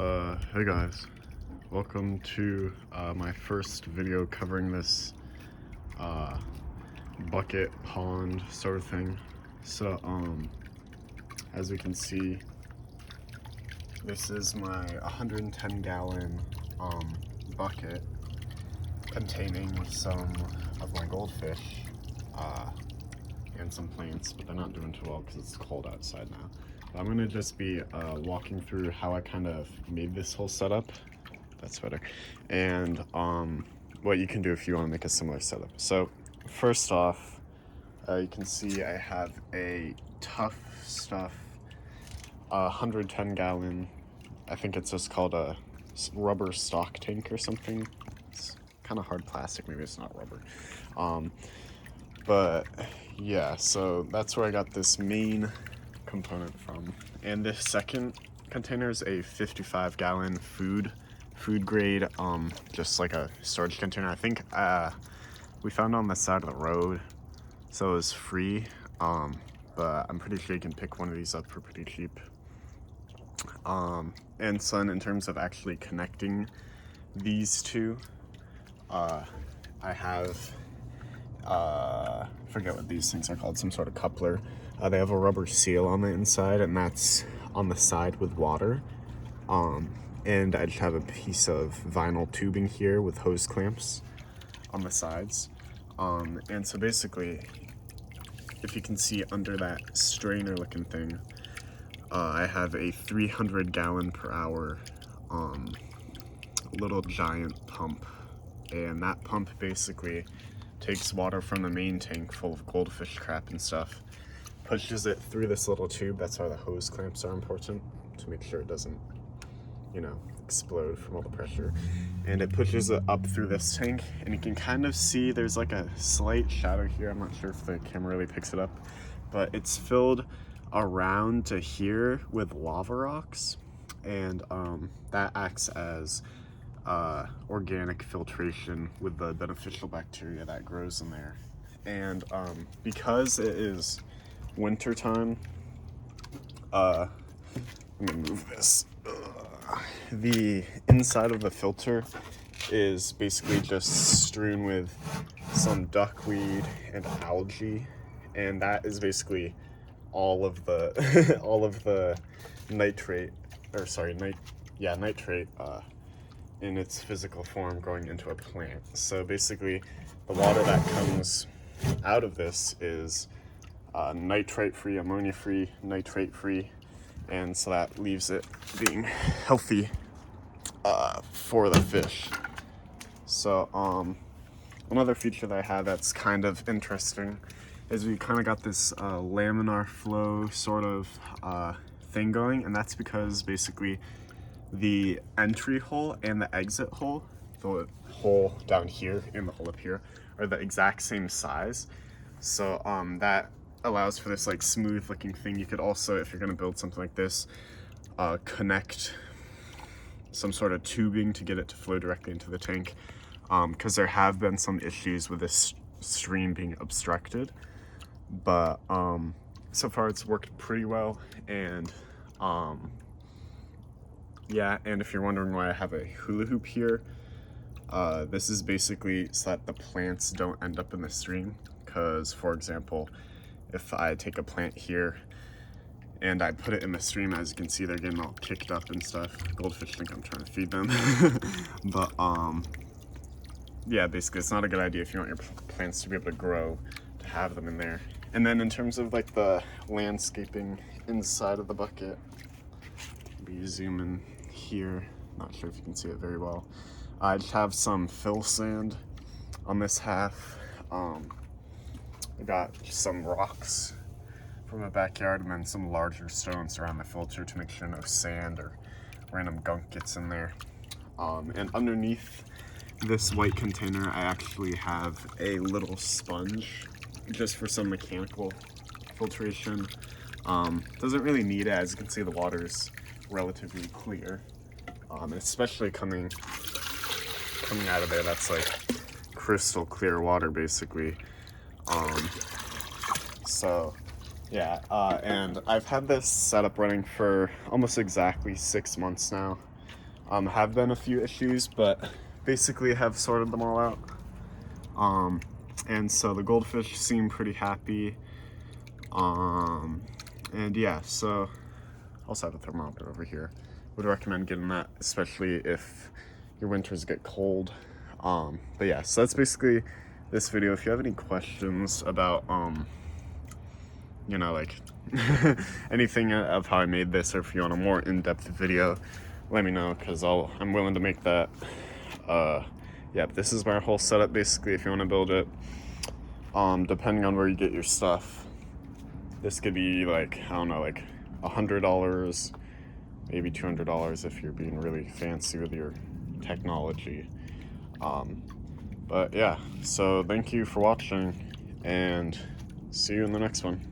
Hey guys, welcome to my first video covering this bucket pond sort of thing. So as we can see, this is my 110 gallon bucket containing some of my goldfish and some plants, but they're not doing too well because it's cold outside now. I'm gonna just be walking through how I kind of made this whole setup. That's better. And what you can do if you want to make a similar setup. So first off, you can see I have a Tough Stuff 110 gallon, I think it's just called a rubber stock tank or something. It's kind of hard plastic, maybe it's not rubber. But yeah, so that's where I got this main component from. And this second container is a 55 gallon food grade, just like a storage container. I think we found it on the side of the road, so it was free, but I'm pretty sure you can pick one of these up for pretty cheap. And so in terms of actually connecting these two, I have forget what these things are called, some sort of coupler. They have a rubber seal on the inside, and that's on the side with water. And I just have a piece of vinyl tubing here with hose clamps on the sides. And so basically, if you can see under that strainer looking thing, I have a 300 gallon per hour little giant pump. And that pump basically takes water from the main tank full of goldfish crap and stuff, pushes it through this little tube. That's why the hose clamps are important, to make sure it doesn't, explode from all the pressure. And it pushes it up through this tank, and you can kind of see there's like a slight shadow here. I'm not sure if the camera really picks it up, but it's filled around to here with lava rocks, and that acts as organic filtration with the beneficial bacteria that grows in there. And because it is winter time, let me move this. The inside of the filter is basically just strewn with some duckweed and algae, and that is basically all of the all of the nitrate in its physical form going into a plant. So basically, the water that comes out of this is nitrate-free, ammonia-free, nitrate-free, and so that leaves it being healthy for the fish. So another feature that I have that's kind of interesting is we kind of got this laminar flow sort of thing going, and that's because basically the entry hole and the exit hole, the hole down here and the hole up here, are the exact same size. So that allows for this like smooth looking thing. You could also, if you're going to build something like this, connect some sort of tubing to get it to flow directly into the tank, because there have been some issues with this stream being obstructed, but so far it's worked pretty well. And yeah, and if you're wondering why I have a hula hoop here, this is basically so that the plants don't end up in the stream. Because, for example, if I take a plant here and I put it in the stream, as you can see, they're getting all kicked up and stuff. Goldfish think I'm trying to feed them. But yeah, basically it's not a good idea if you want your plants to be able to grow, to have them in there. And then in terms of like the landscaping inside of the bucket, maybe zoom in here, not sure if you can see it very well. I just have some fill sand on this half. I got some rocks from the backyard, and then some larger stones around the filter to make sure no sand or random gunk gets in there. And underneath this white container, I actually have a little sponge just for some mechanical filtration. Doesn't really need it. As you can see, the water's relatively clear, especially coming out of there. That's like crystal clear water, basically. So yeah, and I've had this setup running for almost exactly 6 months now. Have been a few issues, but basically have sorted them all out. And so the goldfish seem pretty happy. And yeah, so I also have a thermometer over here. Would recommend getting that, especially if your winters get cold. But yeah, so that's basically this video. If you have any questions about, you know, like anything of how I made this, or if you want a more in-depth video, let me know, because I'm willing to make that. Yeah, this is my whole setup basically. If you want to build it, depending on where you get your stuff, this could be like, I don't know, like $100, maybe $200 if you're being really fancy with your technology. But yeah, so thank you for watching, and see you in the next one.